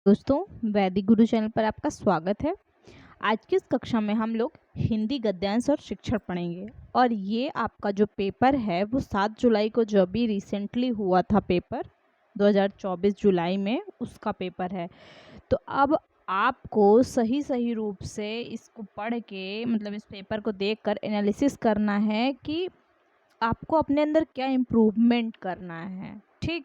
दोस्तों, वैदिक गुरु चैनल पर आपका स्वागत है। आज की इस कक्षा में हम लोग हिंदी गद्यांश और शिक्षण पढ़ेंगे और ये आपका जो पेपर है वो 7 जुलाई को जो अभी रिसेंटली हुआ था पेपर 2024 जुलाई में उसका पेपर है। तो अब आपको सही सही रूप से इसको पढ़ के मतलब इस पेपर को देखकर एनालिसिस करना है कि आपको अपने अंदर क्या इम्प्रूवमेंट करना है। ठीक,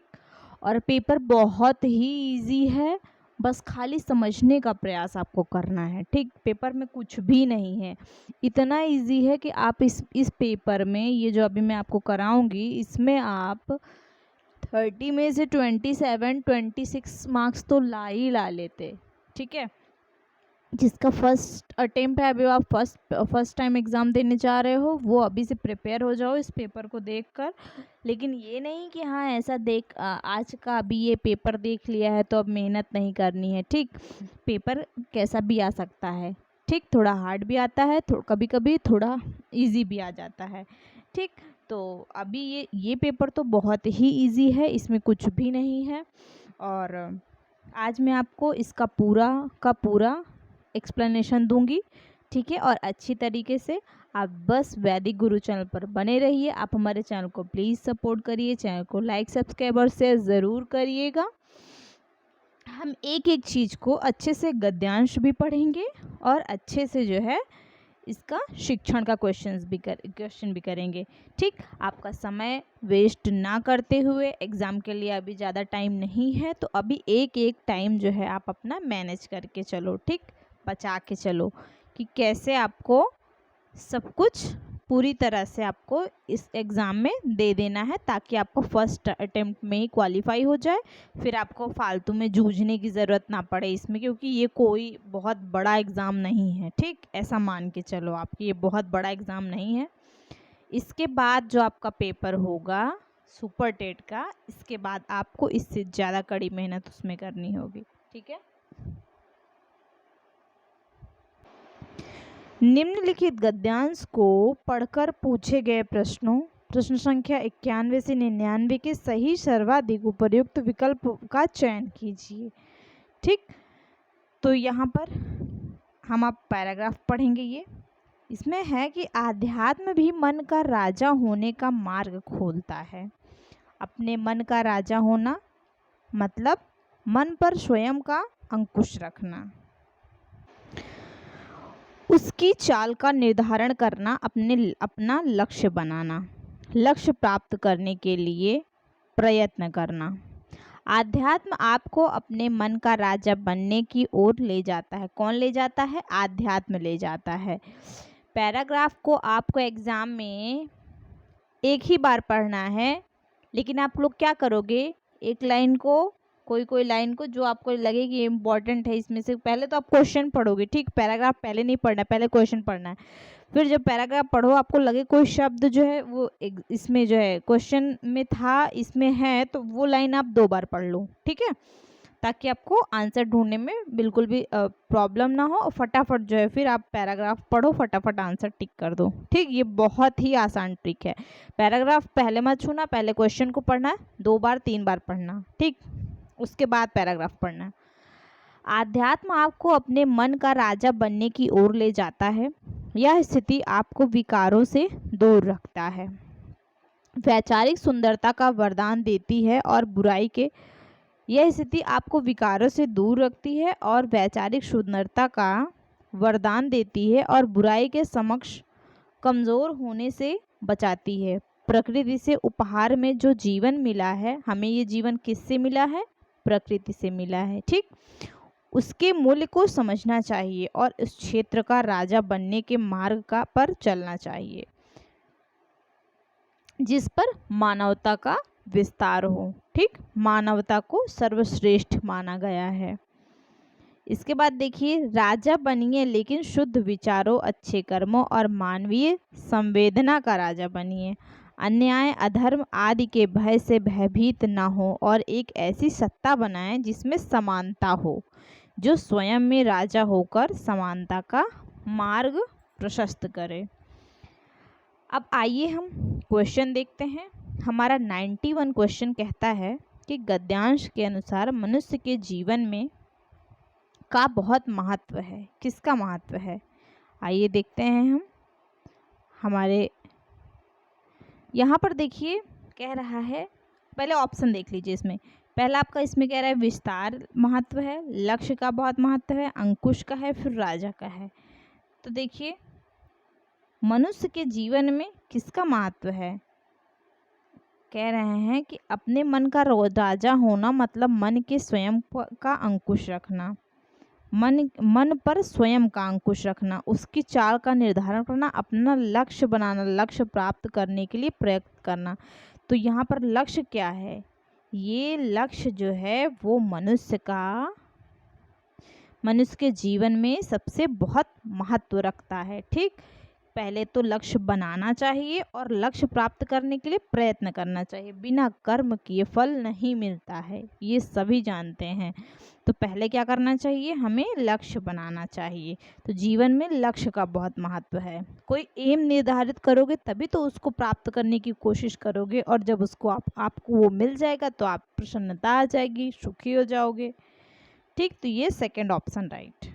और पेपर बहुत ही इजी है, बस खाली समझने का प्रयास आपको करना है। ठीक, पेपर में कुछ भी नहीं है, इतना इजी है कि आप इस पेपर में ये जो अभी मैं आपको कराऊंगी इसमें आप 30 में से 26 मार्क्स तो ला ही ला लेते। ठीक है, जिसका फर्स्ट अटेम्प्ट है, अभी आप फर्स्ट टाइम एग्ज़ाम देने जा रहे हो, वो अभी से प्रिपेयर हो जाओ इस पेपर को देखकर। लेकिन ये नहीं कि हाँ ऐसा आज का अभी ये पेपर देख लिया है तो अब मेहनत नहीं करनी है। ठीक, पेपर कैसा भी आ सकता है। ठीक, थोड़ा हार्ड भी आता है, कभी कभी थोड़ा इजी भी आ जाता है। ठीक, तो अभी ये पेपर तो बहुत ही इजी है, इसमें कुछ भी नहीं है। और आज मैं आपको इसका पूरा का पूरा एक्सप्लेनेशन दूंगी। ठीक है, और अच्छी तरीके से आप बस वैदिक गुरु चैनल पर बने रहिए। आप हमारे चैनल को प्लीज़ सपोर्ट करिए, चैनल को लाइक सब्सक्राइब और शेयर ज़रूर करिएगा। हम एक एक चीज़ को अच्छे से गद्यांश भी पढ़ेंगे और अच्छे से जो है इसका शिक्षण का क्वेश्चन भी करेंगे। ठीक, आपका समय वेस्ट ना करते हुए, एग्ज़ाम के लिए अभी ज़्यादा टाइम नहीं है तो अभी एक एक टाइम जो है आप अपना मैनेज करके चलो। ठीक, बचा के चलो कि कैसे आपको सब कुछ पूरी तरह से आपको इस एग्ज़ाम में दे देना है ताकि आपको फर्स्ट अटेम्प्ट में ही क्वालिफाई हो जाए। फिर आपको फालतू में जूझने की ज़रूरत ना पड़े इसमें, क्योंकि ये कोई बहुत बड़ा एग्ज़ाम नहीं है। ठीक, ऐसा मान के चलो आपकी ये बहुत बड़ा एग्ज़ाम नहीं है। इसके बाद जो आपका पेपर होगा सुपर टेट का, इसके बाद आपको इससे ज़्यादा कड़ी मेहनत उसमें करनी होगी। ठीक है, निम्नलिखित गद्यांश को पढ़कर पूछे गए प्रश्नों प्रश्न संख्या 91 से 99 के सही सर्वाधिक उपयुक्त विकल्प का चयन कीजिए। ठीक, तो यहाँ पर हम आप पैराग्राफ पढ़ेंगे। ये इसमें है कि आध्यात्म भी मन का राजा होने का मार्ग खोलता है। अपने मन का राजा होना मतलब मन पर स्वयं का अंकुश रखना, उसकी चाल का निर्धारण करना, अपना लक्ष्य बनाना, लक्ष्य प्राप्त करने के लिए प्रयत्न करना। आध्यात्म आपको अपने मन का राजा बनने की ओर ले जाता है। कौन ले जाता है? आध्यात्म ले जाता है। पैराग्राफ को आपको एग्ज़ाम में एक ही बार पढ़ना है, लेकिन आप लोग क्या करोगे, एक लाइन को कोई लाइन को जो आपको लगे कि इम्पॉर्टेंट है इसमें से, पहले तो आप क्वेश्चन पढ़ोगे। ठीक, पैराग्राफ पहले नहीं पढ़ना है, पहले क्वेश्चन पढ़ना है। फिर जब पैराग्राफ पढ़ो आपको लगे कोई शब्द जो है वो इसमें जो है क्वेश्चन में था, इसमें है, तो वो लाइन आप 2 बार पढ़ लो। ठीक है, ताकि आपको आंसर ढूंढने में बिल्कुल भी प्रॉब्लम ना हो और फटाफट जो है फिर आप पैराग्राफ पढ़ो, फटाफट आंसर टिक कर दो। ठीक, ये बहुत ही आसान ट्रिक है। पैराग्राफ पहले मत छूना, पहले क्वेश्चन को पढ़ना है, 2 बार 3 बार पढ़ना। ठीक, उसके बाद पैराग्राफ पढ़ना। आध्यात्म आपको अपने मन का राजा बनने की ओर ले जाता है। यह स्थिति आपको विकारों से दूर रखता है, वैचारिक सुंदरता का वरदान देती है और बुराई के यह स्थिति आपको विकारों से दूर रखती है और वैचारिक सुंदरता का वरदान देती है और बुराई के समक्ष कमज़ोर होने से बचाती है। प्रकृति से उपहार में जो जीवन मिला है, हमें ये जीवन किससे मिला है? प्रकृति से मिला है। ठीक, उसके मूल्य को समझना चाहिए और इस क्षेत्र का राजा बनने के मार्ग का पर चलना चाहिए जिस पर मानवता का विस्तार हो। ठीक, मानवता को सर्वश्रेष्ठ माना गया है। इसके बाद देखिए, राजा बनिए लेकिन शुद्ध विचारों, अच्छे कर्मों और मानवीय संवेदना का राजा बनिए। अन्याय, अधर्म आदि के भय से भयभीत न हो और एक ऐसी सत्ता बनाएं जिसमें समानता हो, जो स्वयं में राजा होकर समानता का मार्ग प्रशस्त करे। अब आइए हम क्वेश्चन देखते हैं। हमारा 91 क्वेश्चन कहता है कि गद्यांश के अनुसार मनुष्य के जीवन में का बहुत महत्व है। किसका महत्व है? आइए देखते हैं हम। हमारे यहाँ पर देखिए कह रहा है, पहले ऑप्शन देख लीजिए। इसमें पहला आपका इसमें कह रहा है विस्तार महत्व है, लक्ष्य का बहुत महत्व है, अंकुश का है, फिर राजा का है। तो देखिए मनुष्य के जीवन में किसका महत्व है? कह रहे हैं कि अपने मन का राजा होना मतलब मन के स्वयं का अंकुश रखना, मन पर स्वयं का अंकुश रखना, उसकी चाल का निर्धारण करना, अपना लक्ष्य बनाना, लक्ष्य प्राप्त करने के लिए प्रयत्न करना। तो यहाँ पर लक्ष्य क्या है? ये लक्ष्य जो है वो मनुष्य के जीवन में सबसे बहुत महत्व रखता है। ठीक, पहले तो लक्ष्य बनाना चाहिए और लक्ष्य प्राप्त करने के लिए प्रयत्न करना चाहिए। बिना कर्म किए फल नहीं मिलता है, ये सभी जानते हैं। तो पहले क्या करना चाहिए? हमें लक्ष्य बनाना चाहिए। तो जीवन में लक्ष्य का बहुत महत्व है। कोई एम निर्धारित करोगे तभी तो उसको प्राप्त करने की कोशिश करोगे, और जब उसको आपको वो मिल जाएगा तो आप प्रसन्नता आ जाएगी, सुखी हो जाओगे। ठीक, तो ये second option right.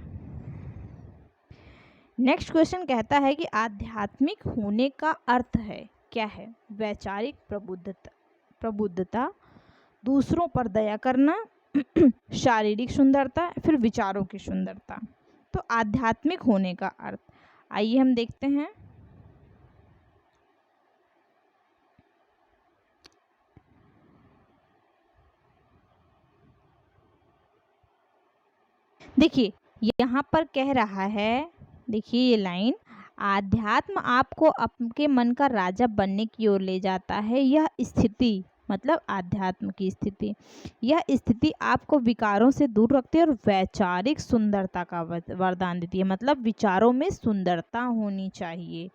Next question कहता है कि आध्यात्मिक होने का अर्थ है क्या है? वैचारिक प्रबुद्धता, दूसरों पर दया करना, शारीरिक सुंदरता, फिर विचारों की सुंदरता। तो आध्यात्मिक होने का अर्थ आइए हम देखते हैं। देखिए यहाँ पर कह रहा है, देखिए ये लाइन, आध्यात्म आपको आपके मन का राजा बनने की ओर ले जाता है। यह स्थिति मतलब आध्यात्म की स्थिति, यह स्थिति आपको विकारों से दूर रखती है और वैचारिक सुंदरता का वरदान देती है। मतलब विचारों में सुंदरता होनी चाहिए।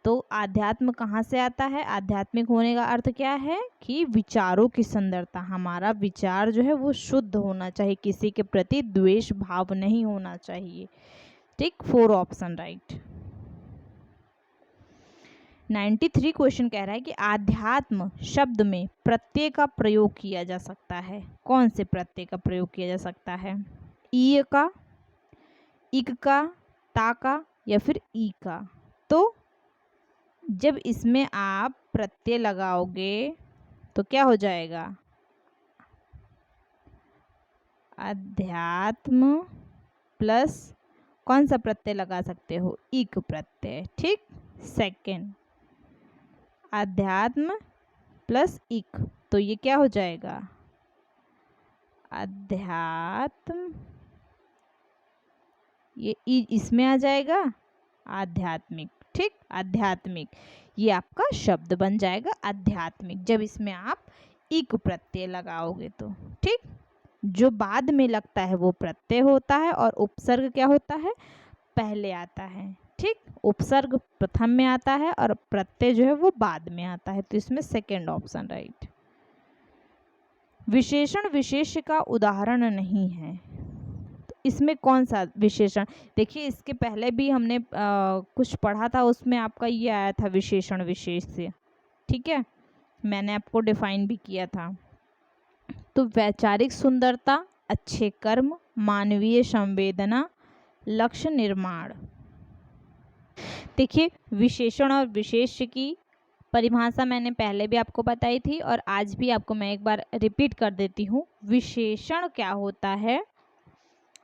तो आध्यात्म कहाँ से आता है? आध्यात्मिक होने का अर्थ क्या है? कि विचारों की सुंदरता, हमारा विचार जो है वो शुद्ध होना चाहिए, किसी के प्रति द्वेष भाव नहीं होना चाहिए। ठीक, 4 ऑप्शन राइट। 93 क्वेश्चन कह रहा है कि आध्यात्म शब्द में प्रत्यय का प्रयोग किया जा सकता है। कौन से प्रत्यय का प्रयोग किया जा सकता है? ई का, इक का, ता का, या फिर ई का? तो जब इसमें आप प्रत्यय लगाओगे तो क्या हो जाएगा? अध्यात्म प्लस कौन सा प्रत्यय लगा सकते हो? इक प्रत्यय। ठीक, सेकंड अध्यात्म प्लस इक, तो ये क्या हो जाएगा? अध्यात्म, ये इसमें आ जाएगा आध्यात्मिक। ठीक, आध्यात्मिक, ये आपका शब्द बन जाएगा आध्यात्मिक जब इसमें आप इक प्रत्यय लगाओगे तो। ठीक, जो बाद में लगता है वो प्रत्यय होता है और उपसर्ग क्या होता है? पहले आता है। ठीक, उपसर्ग प्रथम में आता है और प्रत्यय जो है वो बाद में आता है। तो इसमें सेकंड ऑप्शन राइट। विशेषण विशेष्य का उदाहरण नहीं है, तो इसमें कौन सा विशेषण? देखिए इसके पहले भी हमने कुछ पढ़ा था, उसमें आपका ये आया था विशेषण विशेष्य। ठीक है, मैंने आपको डिफाइन भी किया था। तो वैचारिक सुंदरता, अच्छे कर्म, मानवीय संवेदना, लक्ष्य निर्माण। देखिए विशेषण और विशेष्य की परिभाषा मैंने पहले भी आपको बताई थी और आज भी आपको मैं एक बार रिपीट कर देती हूँ। विशेषण क्या होता है?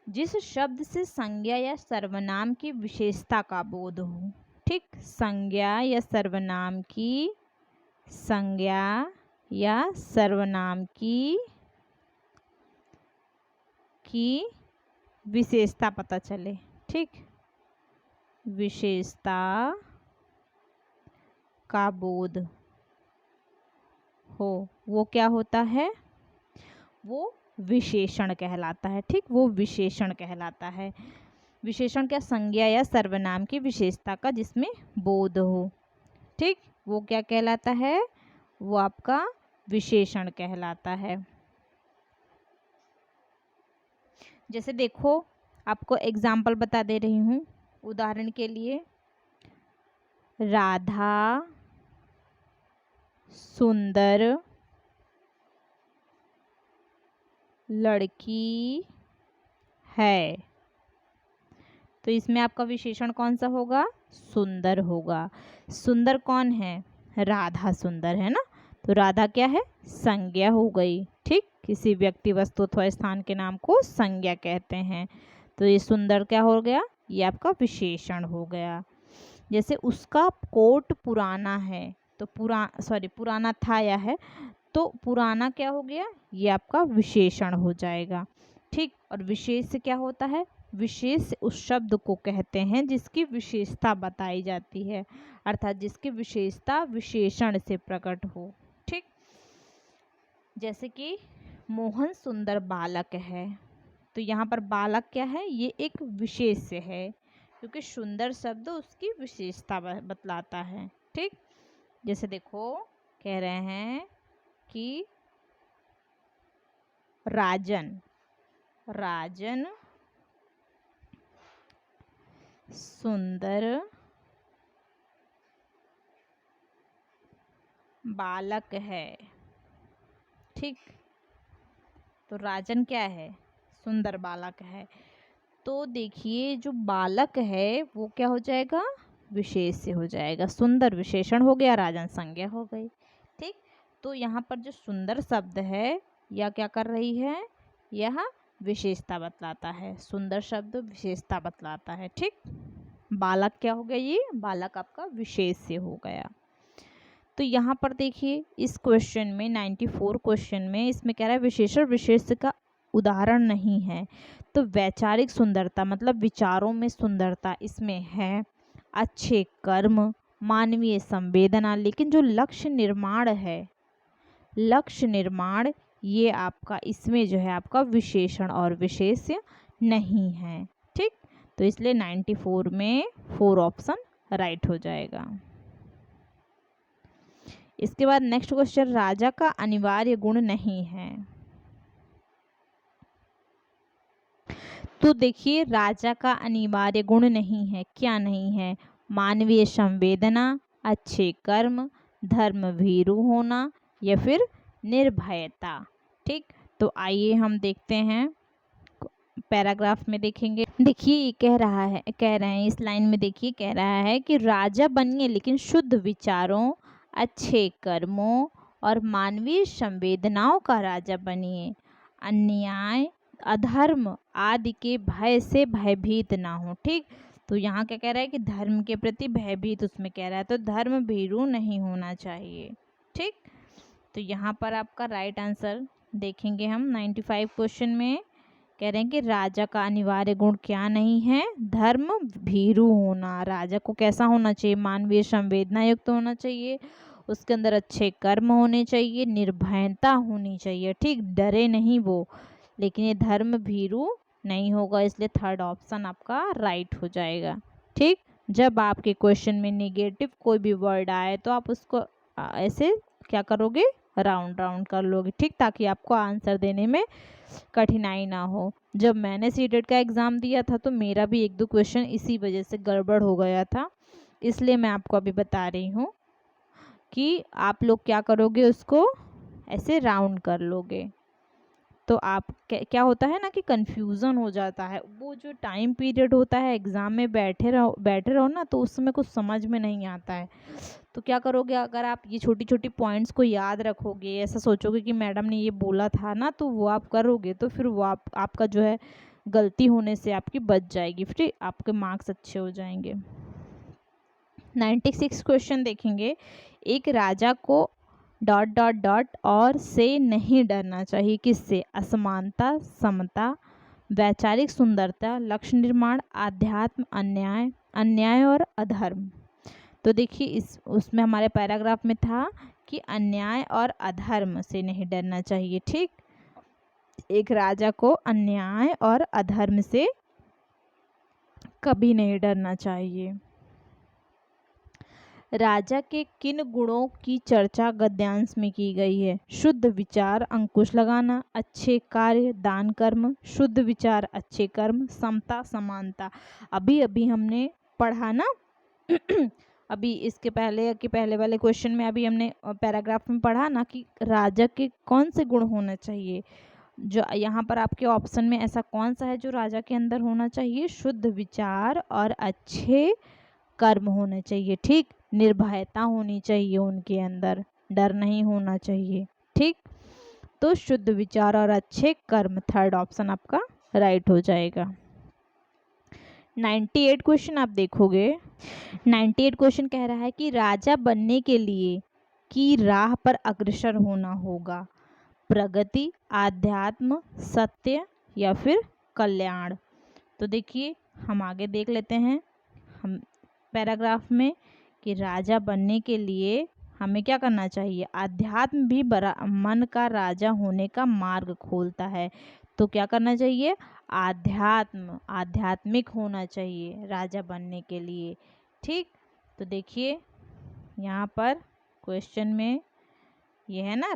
जिस शब्द से संज्ञा या सर्वनाम की विशेषता का बोध हो। ठीक, संज्ञा या सर्वनाम की, संज्ञा या सर्वनाम की विशेषता पता चले। ठीक, विशेषता का बोध हो, वो क्या होता है? वो विशेषण कहलाता है। ठीक, वो विशेषण कहलाता है। विशेषण क्या? संज्ञा या सर्वनाम की विशेषता का जिसमें बोध हो। ठीक, वो क्या कहलाता है? वो आपका विशेषण कहलाता है। जैसे देखो आपको एग्जाम्पल बता दे रही हूँ। उदाहरण के लिए, राधा सुंदर लड़की है। तो इसमें आपका विशेषण कौन सा होगा? सुंदर होगा। सुंदर कौन है? राधा सुंदर है ना। तो राधा क्या है? संज्ञा हो गई। ठीक, किसी व्यक्ति वस्तु अथवा स्थान के नाम को संज्ञा कहते हैं। तो ये सुंदर क्या हो गया? ये आपका विशेषण हो गया। जैसे उसका कोट पुराना है, तो पुराना था या है, तो पुराना क्या हो गया? ये आपका विशेषण हो जाएगा। ठीक, और विशेष क्या होता है? विशेष उस शब्द को कहते हैं जिसकी विशेषता बताई जाती है, अर्थात जिसकी विशेषता विशेषण से प्रकट हो। ठीक, जैसे कि मोहन सुंदर बालक है, तो यहाँ पर बालक क्या है? ये एक विशेष्य है, क्योंकि सुंदर शब्द उसकी विशेषता बतलाता है। ठीक, जैसे देखो कह रहे हैं कि राजन सुंदर बालक है। ठीक, तो राजन क्या है? सुंदर बालक है। तो देखिए जो बालक है वो क्या हो जाएगा? विशेष से हो जाएगा। सुंदर विशेषण हो गया, राजन संज्ञा हो गई। ठीक, तो यहाँ पर जो सुंदर शब्द है यह क्या कर रही है? यह विशेषता बतलाता है। सुंदर शब्द विशेषता बतलाता है। ठीक, बालक क्या हो गया? ये बालक आपका विशेष से हो गया। तो यहाँ पर देखिए इस क्वेश्चन में 94 क्वेश्चन में इसमें कह रहा है विशेषण विशेष्य का उदाहरण नहीं है। तो वैचारिक सुंदरता मतलब विचारों में सुंदरता इसमें है, अच्छे कर्म, मानवीय संवेदना, लेकिन जो लक्ष्य निर्माण है, लक्ष्य निर्माण, ये आपका इसमें जो है आपका विशेषण और विशेष्य नहीं है। ठीक, तो इसलिए 94 में 4 ऑप्शन राइट हो जाएगा। इसके बाद नेक्स्ट क्वेश्चन, राजा का अनिवार्य गुण नहीं है। तो देखिए राजा का अनिवार्य गुण नहीं है, क्या नहीं है? मानवीय संवेदना, अच्छे कर्म, धर्म भीरू होना, या फिर निर्भयता। ठीक, तो आइए हम देखते हैं पैराग्राफ में देखेंगे। देखिए ये कह रहे हैं इस लाइन में, देखिए कह रहा है कि राजा बनिए लेकिन शुद्ध विचारों, अच्छे कर्मों और मानवीय संवेदनाओं का राजा बनिए। अन्याय, अधर्म आदि के भय से भयभीत ना हो। ठीक, तो यहाँ क्या कह रहा है कि धर्म के प्रति भयभीत उसमें कह रहा है, तो धर्म भीरू नहीं होना चाहिए। ठीक, तो यहाँ पर आपका राइट आंसर देखेंगे हम 95 क्वेश्चन में कह रहे हैं कि राजा का अनिवार्य गुण क्या नहीं है? धर्म भीरू होना। राजा को कैसा होना चाहिए? मानवीय संवेदना युक्त होना चाहिए, उसके अंदर अच्छे कर्म होने चाहिए, निर्भयता होनी चाहिए। ठीक, डरे नहीं वो, लेकिन ये धर्म भीरू नहीं होगा, इसलिए थर्ड ऑप्शन आपका राइट हो जाएगा। ठीक, जब आपके क्वेश्चन में नेगेटिव कोई भी वर्ड आए तो आप उसको ऐसे क्या करोगे? राउंड राउंड कर लोगे। ठीक, ताकि आपको आंसर देने में कठिनाई ना हो। जब मैंने सीटेट का एग्ज़ाम दिया था तो मेरा भी 1-2 क्वेश्चन इसी वजह से गड़बड़ हो गया था, इसलिए मैं आपको अभी बता रही हूँ कि आप लोग क्या करोगे, उसको ऐसे राउंड कर लोगे। तो आप क्या होता है ना कि कन्फ्यूज़न हो जाता है। वो जो टाइम पीरियड होता है एग्ज़ाम में बैठे रहो ना, तो उस समय कुछ समझ में नहीं आता है। तो क्या करोगे, अगर आप ये छोटी छोटी पॉइंट्स को याद रखोगे, ऐसा सोचोगे कि मैडम ने ये बोला था ना, तो वो आप करोगे, तो फिर वो आपका जो है गलती होने से आपकी बच जाएगी, फिर आपके मार्क्स अच्छे हो जाएंगे। 96 क्वेश्चन देखेंगे। एक राजा को ... और से नहीं डरना चाहिए। किससे? असमानता, समता, वैचारिक सुंदरता, लक्ष्य निर्माण, आध्यात्म, अन्याय और अधर्म। तो देखिए उसमें हमारे पैराग्राफ में था कि अन्याय और अधर्म से नहीं डरना चाहिए। ठीक, एक राजा को अन्याय और अधर्म से कभी नहीं डरना चाहिए। राजा के किन गुणों की चर्चा गद्यांश में की गई है? शुद्ध विचार, अंकुश लगाना, अच्छे कार्य, दान कर्म, शुद्ध विचार, अच्छे कर्म, समता, समानता। अभी अभी हमने पढ़ा ना अभी इसके पहले वाले क्वेश्चन में अभी हमने पैराग्राफ में पढ़ा ना कि राजा के कौन से गुण होने चाहिए? जो यहाँ पर आपके ऑप्शन में ऐसा कौन सा है जो राजा के अंदर होना चाहिए? शुद्ध विचार और अच्छे कर्म होने चाहिए। ठीक, निर्भयता होनी चाहिए उनके अंदर, डर नहीं होना चाहिए। ठीक, तो शुद्ध विचार और अच्छे कर्म, थर्ड ऑप्शन आपका राइट हो जाएगा। 98 क्वेश्चन आप देखोगे, 98 क्वेश्चन कह रहा है कि राजा बनने के लिए की राह पर अग्रसर होना होगा, प्रगति, आध्यात्म, सत्य या फिर कल्याण। तो देखिए हम आगे देख लेते हैं हम पैराग्राफ में कि राजा बनने के लिए हमें क्या करना चाहिए? अध्यात्म भी मन का राजा होने का मार्ग खोलता है। तो क्या करना चाहिए? आध्यात्मिक होना चाहिए राजा बनने के लिए। ठीक, तो देखिए यहाँ पर क्वेश्चन में ये है ना,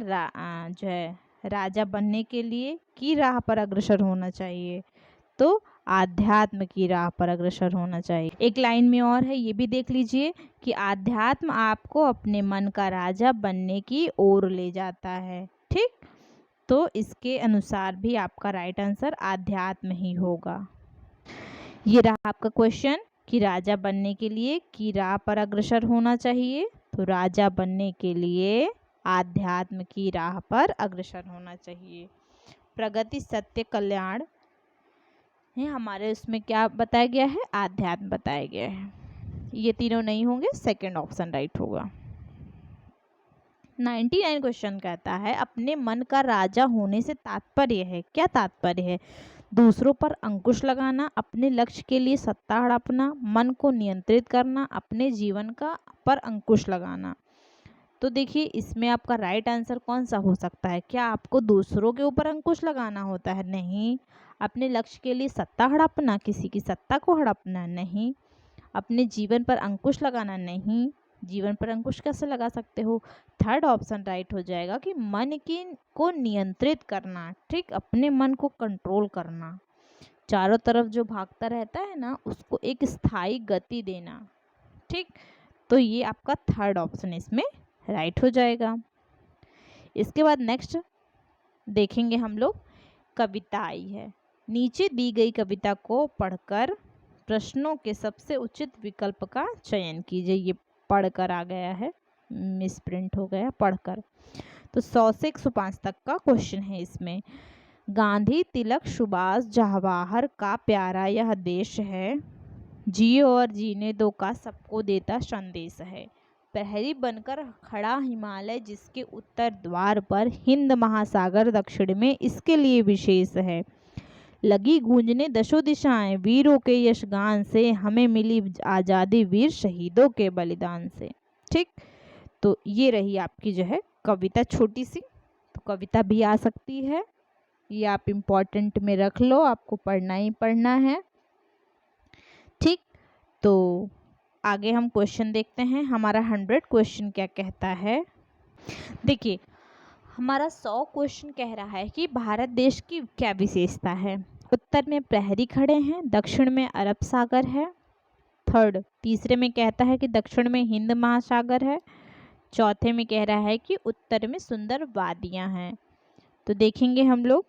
जो है राजा बनने के लिए की राह पर अग्रसर होना चाहिए, तो आध्यात्म की राह पर अग्रसर होना चाहिए। एक लाइन में और है, ये भी देख लीजिए कि आध्यात्म आपको अपने मन का राजा बनने की ओर ले जाता है। ठीक, तो इसके अनुसार भी आपका राइट आंसर आध्यात्म ही होगा। ये रहा आपका क्वेश्चन कि राजा बनने के लिए की राह पर अग्रसर होना चाहिए, तो राजा बनने के लिए आध्यात्म की राह पर अग्रसर होना चाहिए। प्रगति, सत्य, कल्याण है हमारे उसमें क्या बताया गया है? आध्यात्म बताया गया है। ये तीनों नहीं होंगे, सेकंड ऑप्शन राइट होगा। 99 क्वेश्चन कहता है अपने मन का राजा होने से तात्पर्य है, क्या तात्पर्य है? दूसरों पर अंकुश लगाना, अपने लक्ष्य के लिए सत्ता हड़पना, मन को नियंत्रित करना, अपने जीवन का पर अंकुश लगाना। तो देखिए इसमें आपका राइट आंसर कौन सा हो सकता है? क्या आपको दूसरों के ऊपर अंकुश लगाना होता है? नहीं। अपने लक्ष्य के लिए सत्ता हड़पना, किसी की सत्ता को हड़पना? नहीं। अपने जीवन पर अंकुश लगाना? नहीं। जीवन पर अंकुश कैसे लगा सकते हो? थर्ड ऑप्शन राइट हो जाएगा कि मन की को नियंत्रित करना। ठीक, अपने मन को कंट्रोल करना, चारों तरफ जो भागता रहता है ना उसको एक स्थायी गति देना। ठीक, तो ये आपका थर्ड ऑप्शन इसमें राइट हो जाएगा। इसके बाद नेक्स्ट देखेंगे हम लोग, कविता आई है। नीचे दी गई कविता को पढ़कर प्रश्नों के सबसे उचित विकल्प का चयन कीजिए। ये पढ़कर आ गया है, मिसप्रिंट हो गया पढ़कर। तो 100 से 105 तक का क्वेश्चन है इसमें। गांधी, तिलक, सुभाष, जवाहर का प्यारा यह देश है, जियो और जीने दो का सबको देता संदेश है। प्रहरी बनकर खड़ा हिमालय जिसके उत्तर द्वार पर, हिंद महासागर दक्षिण में इसके लिए विशेष है। लगी गूंजने दशों दिशाएं, वीरों के यशगान से, हमें मिली आज़ादी वीर शहीदों के बलिदान से। ठीक, तो ये रही आपकी जो है कविता, छोटी सी। तो कविता भी आ सकती है, ये आप इम्पोर्टेंट में रख लो, आपको पढ़ना ही पढ़ना है। ठीक, तो आगे हम क्वेश्चन देखते हैं। हमारा 100 क्वेश्चन क्या कहता है? देखिए हमारा 100 क्वेश्चन कह रहा है कि भारत देश की क्या विशेषता है। उत्तर में प्रहरी खड़े हैं, दक्षिण में अरब सागर है, तीसरे में कहता है कि दक्षिण में हिंद महासागर है, चौथे में कह रहा है कि उत्तर में सुंदर वादियां हैं। तो देखेंगे हम लोग,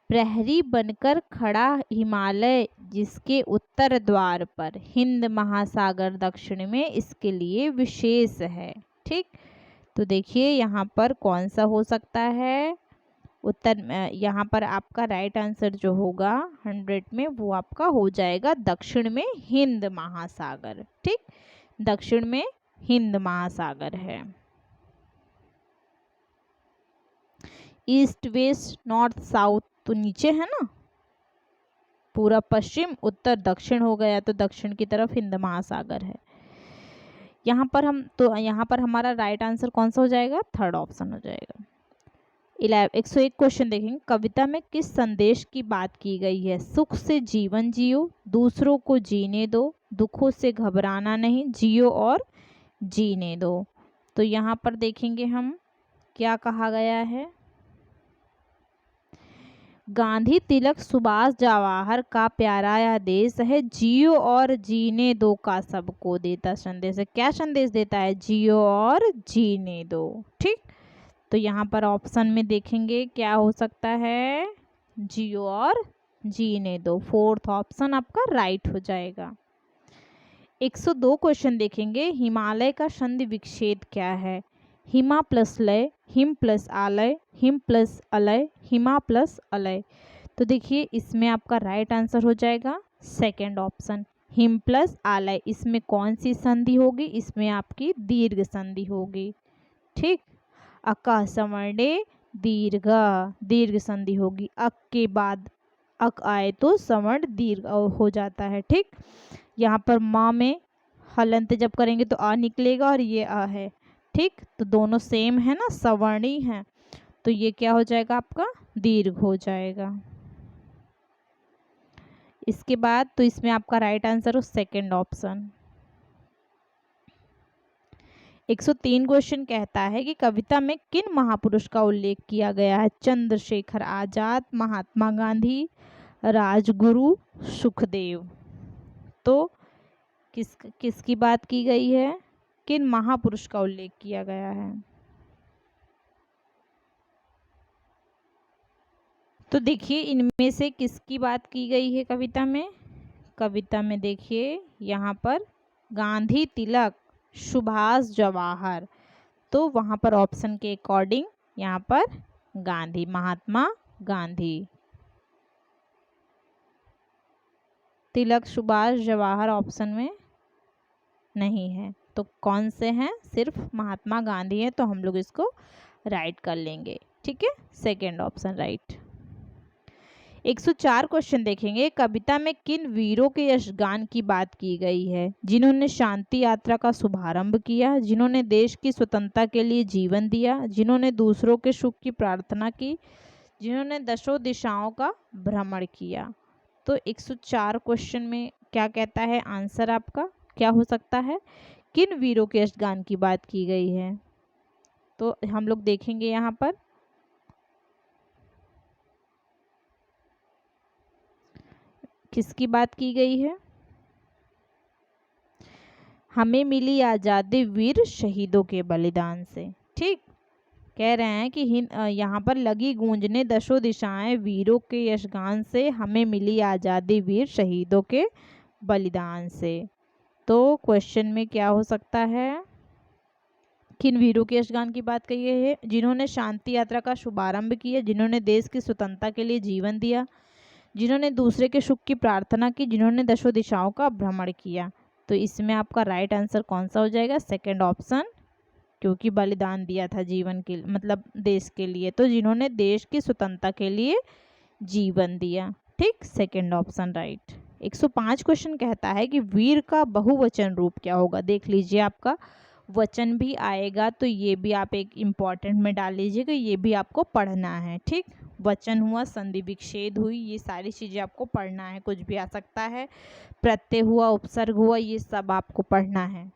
प्रहरी बनकर खड़ा हिमालय जिसके उत्तर द्वार पर, हिंद महासागर दक्षिण में इसके लिए विशेष है। ठीक, तो देखिए यहाँ पर कौन सा हो सकता है उत्तर? यहाँ पर आपका राइट आंसर जो होगा 100 में वो आपका हो जाएगा दक्षिण में हिंद महासागर। ठीक, दक्षिण में हिंद महासागर है। ईस्ट, वेस्ट, नॉर्थ, साउथ तो नीचे है ना, पूरा पश्चिम, उत्तर, दक्षिण हो गया, तो दक्षिण की तरफ हिंद महासागर है। यहाँ पर हमारा राइट आंसर कौन सा हो जाएगा? थर्ड ऑप्शन हो जाएगा। 101 क्वेश्चन देखेंगे। कविता में किस संदेश की बात की गई है? सुख से जीवन जियो, दूसरों को जीने दो, दुखों से घबराना नहीं, जियो और जीने दो। तो यहाँ पर देखेंगे हम क्या कहा गया है। गांधी, तिलक, सुभाष, जवाहर का प्यारा यह देश है, जियो और जीने दो का सबको देता संदेश है। क्या संदेश देता है? जियो और जीने दो। ठीक, तो यहाँ पर ऑप्शन में देखेंगे क्या हो सकता है, जियो और जीने दो। फोर्थ ऑप्शन आपका राइट हो जाएगा। 102 क्वेश्चन देखेंगे, हिमालय का संधि विच्छेद क्या है? हिमा प्लस लय, हिम प्लस आलय, हिम प्लस अलय, हिमा प्लस अलय। तो देखिए इसमें आपका राइट आंसर हो जाएगा सेकंड ऑप्शन, हिम प्लस आलय। इसमें कौन सी संधि होगी? इसमें आपकी दीर्घ संधि होगी। ठीक, अका सवर्णे दीर्घ, दीर्घ संधि होगी। अक के बाद अक आए तो सवर्ण दीर्घ हो जाता है। ठीक, यहाँ पर माँ में हलंत जब करेंगे तो आ निकलेगा और ये आ है। ठीक, तो दोनों सेम है ना, सवर्णी है, तो ये क्या हो जाएगा आपका दीर्घ हो जाएगा। इसके बाद तो इसमें आपका राइट आंसर हो सेकंड ऑप्शन। 103 क्वेश्चन कहता है कि कविता में किन महापुरुष का उल्लेख किया गया है? चंद्रशेखर आजाद, महात्मा गांधी, राजगुरु, सुखदेव। तो किसकी बात की गई है? किन महापुरुष का उल्लेख किया गया है? तो देखिए इनमें से किसकी बात की गई है कविता में? कविता में देखिए यहाँ पर गांधी, तिलक, सुभाष, जवाहर। तो वहाँ पर ऑप्शन के अकॉर्डिंग यहाँ पर गांधी, महात्मा गांधी। तिलक, सुभाष, जवाहर ऑप्शन में नहीं है, तो कौन से हैं? सिर्फ महात्मा गांधी है, तो हम लोग इसको राइट कर लेंगे। ठीक है, सेकेंड ऑप्शन राइट। 104 क्वेश्चन देखेंगे, कविता में किन वीरों के यशगान की बात की गई है? जिन्होंने शांति यात्रा का शुभारंभ किया, जिन्होंने देश की स्वतंत्रता के लिए जीवन दिया, जिन्होंने दूसरों के सुख की प्रार्थना की, जिन्होंने दशों दिशाओं का भ्रमण किया। तो 104 क्वेश्चन में क्या कहता है आंसर आपका? क्या हो सकता है? किन वीरों के यशगान की बात की गई है? तो हम लोग देखेंगे यहाँ पर किसकी बात की गई है। हमें मिली आज़ादी वीर शहीदों के बलिदान से। ठीक, कह रहे हैं कि यहाँ पर लगी गूंजने दशों दिशाएं वीरों के यशगान से, हमें मिली आज़ादी वीर शहीदों के बलिदान से। तो क्वेश्चन में क्या हो सकता है? किन वीरों के यशगान की बात कही है? जिन्होंने शांति यात्रा का शुभारंभ किया, जिन्होंने देश की स्वतंत्रता के लिए जीवन दिया, जिन्होंने दूसरे के सुख की प्रार्थना की, जिन्होंने दशों दिशाओं का भ्रमण किया। तो इसमें आपका राइट आंसर कौन सा हो जाएगा? सेकंड ऑप्शन, क्योंकि बलिदान दिया था जीवन के मतलब देश के लिए, तो जिन्होंने देश की स्वतंत्रता के लिए जीवन दिया। ठीक, सेकंड ऑप्शन राइट। 105 क्वेश्चन कहता है कि वीर का बहुवचन रूप क्या होगा? देख लीजिए आपका वचन भी आएगा, तो ये भी आप एक इम्पॉर्टेंट में डाल लीजिएगा, ये भी आपको पढ़ना है। ठीक, वचन हुआ, संधि विच्छेद हुई, ये सारी चीज़ें आपको पढ़ना है। कुछ भी आ सकता है, प्रत्यय हुआ, उपसर्ग हुआ, ये सब आपको पढ़ना है।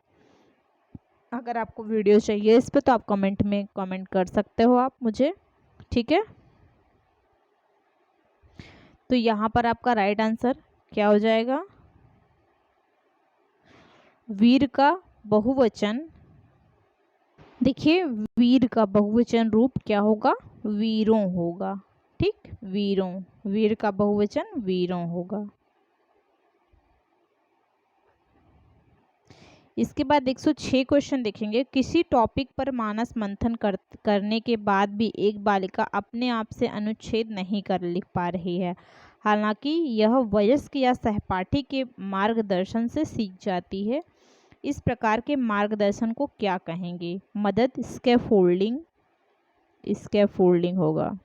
अगर आपको वीडियो चाहिए इस पे तो आप कमेंट में कमेंट कर सकते हो आप मुझे। ठीक है, तो यहाँ पर आपका राइट आंसर क्या हो जाएगा? वीर का बहुवचन, देखिए वीर का बहुवचन रूप क्या होगा? वीरों होगा। ठीक, वीरों, वीर का बहुवचन वीरों होगा। इसके बाद 106 क्वेश्चन देखेंगे, किसी टॉपिक पर मानस मंथन करने के बाद भी एक बालिका अपने आप से अनुच्छेद नहीं कर लिख पा रही है, हालांकि यह वयस्क या सहपाठी के मार्गदर्शन से सीख जाती है। इस प्रकार के मार्गदर्शन को क्या कहेंगे? मदद, स्कैफोल्डिंग, स्कैफोल्डिंग होगा।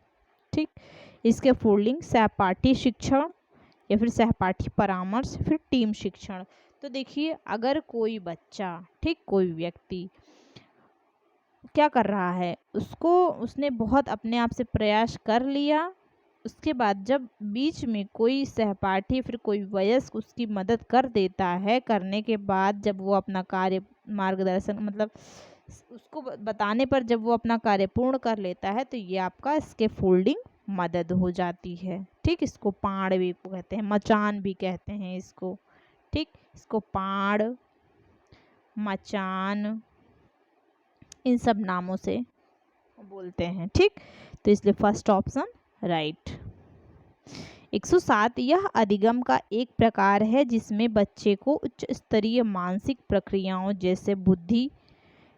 ठीक, स्कैफोल्डिंग, सहपाठी शिक्षण या फिर सहपाठी परामर्श, फिर टीम शिक्षण। तो देखिए अगर कोई बच्चा, ठीक, कोई व्यक्ति क्या कर रहा है, उसने बहुत अपने आप से प्रयास कर लिया, उसके बाद जब बीच में कोई सहपाठी फिर कोई वयस्क उसकी मदद कर देता है, करने के बाद जब वो अपना कार्य मार्गदर्शन मतलब उसको बताने पर जब वो अपना कार्य पूर्ण कर लेता है, तो ये आपका स्कैफोल्डिंग मदद हो जाती है। ठीक, इसको पाड़ भी कहते हैं, मचान भी कहते हैं इसको। ठीक, इसको पाड़, मचान, इन सब नामों से बोलते हैं। ठीक, तो इसलिए फर्स्ट ऑप्शन राइट। 107, यह अधिगम का एक प्रकार है जिसमें बच्चे को उच्च स्तरीय मानसिक प्रक्रियाओं जैसे बुद्धि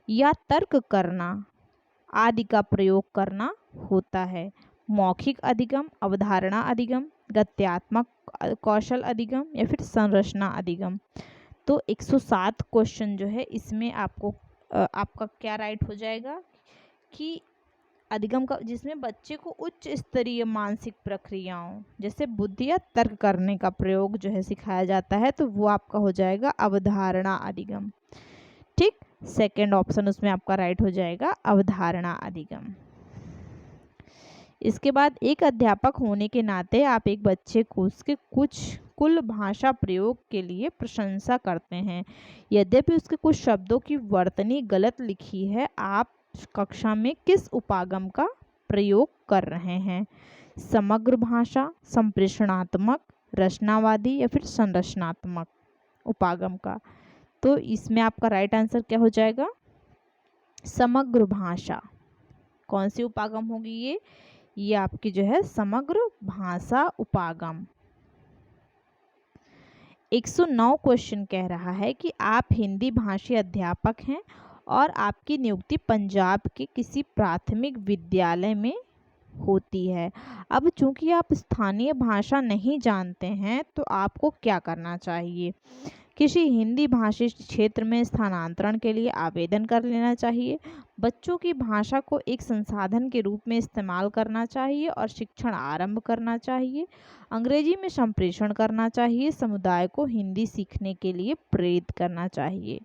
या तर्क करना आदि का प्रयोग करना होता है। मौखिक अधिगम, अवधारणा अधिगम, गद्यात्मक कौशल अधिगम या फिर संरचना अधिगम। तो 107 क्वेश्चन जो है इसमें आपको आपका क्या राइट हो जाएगा कि अधिगम का जिसमें बच्चे को उच्च स्तरीय मानसिक प्रक्रियाओं जैसे बुद्धि या तर्क करने का प्रयोग जो है सिखाया जाता है, तो वो आपका हो जाएगा अवधारणा अधिगम। ठीक, सेकंड ऑप्शन उसमें आपका राइट हो जाएगा अवधारणा अधिगम। इसके बाद एक अध्यापक होने के नाते आप एक बच्चे को उसके कुल भाषा प्रयोग के लिए प्रशंसा करते हैं। यद्यपि उसके कुछ शब्दों की वर्तनी गलत लिखी है, आप कक्षा में किस उपागम का प्रयोग कर रहे हैं? समग्र भाषा, संप्रेषणात्मक, रचनावादी या फिर संरचनात्मक उपागम का। तो इसमें आपका राइट आंसर क्या हो जाएगा? समग्र भाषा। कौन सी उपागम होगी ये आपकी जो है समग्र भाषा उपागम। 109 क्वेश्चन कह रहा है कि आप हिंदी भाषी अध्यापक हैं और आपकी नियुक्ति पंजाब के किसी प्राथमिक विद्यालय में होती है। अब चूंकि आप स्थानीय भाषा नहीं जानते हैं तो आपको क्या करना चाहिए? किसी हिंदी भाषी क्षेत्र में स्थानांतरण के लिए आवेदन कर लेना चाहिए, बच्चों की भाषा को एक संसाधन के रूप में इस्तेमाल करना चाहिए और शिक्षण आरंभ करना चाहिए, अंग्रेजी में संप्रेषण करना चाहिए, समुदाय को हिंदी सीखने के लिए प्रेरित करना चाहिए।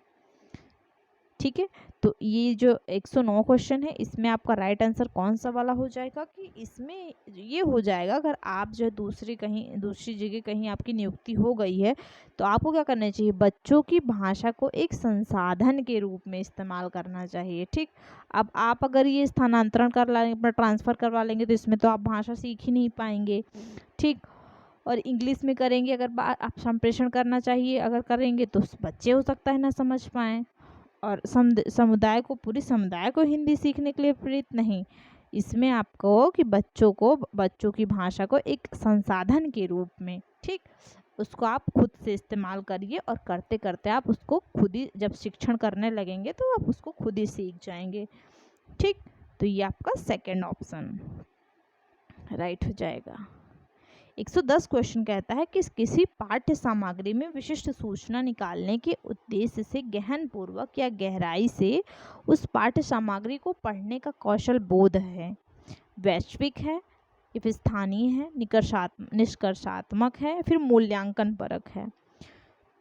ठीक है, तो ये जो 109 क्वेश्चन है इसमें आपका राइट आंसर कौन सा वाला हो जाएगा कि इसमें ये हो जाएगा अगर आप जो दूसरी जगह कहीं आपकी नियुक्ति हो गई है तो आपको क्या करना चाहिए? बच्चों की भाषा को एक संसाधन के रूप में इस्तेमाल करना चाहिए। ठीक, अब आप अगर ये स्थानांतरण कर लेंगे, अपना ट्रांसफ़र करवा लेंगे तो इसमें तो आप भाषा सीख ही नहीं पाएंगे। ठीक, और इंग्लिश में करेंगे अगर आप संप्रेषण करना चाहिए अगर करेंगे तो बच्चे हो सकता है ना समझ पाएँ, और समुदाय को पूरी समुदाय को हिंदी सीखने के लिए प्रेरित नहीं। इसमें आपको कि बच्चों की भाषा को एक संसाधन के रूप में, ठीक, उसको आप खुद से इस्तेमाल करिए और करते करते आप उसको खुद ही जब शिक्षण करने लगेंगे तो आप उसको खुद ही सीख जाएंगे। ठीक, तो ये आपका सेकंड ऑप्शन राइट हो जाएगा। 110 क्वेश्चन कहता है कि किसी पाठ्य सामग्री में विशिष्ट सूचना निकालने के उद्देश्य से गहन पूर्वक या गहराई से उस पाठ्य सामग्री को पढ़ने का कौशल बोध है, वैश्विक है या फिर स्थानीय है, निष्कर्षात्मक है, फिर मूल्यांकन परक है।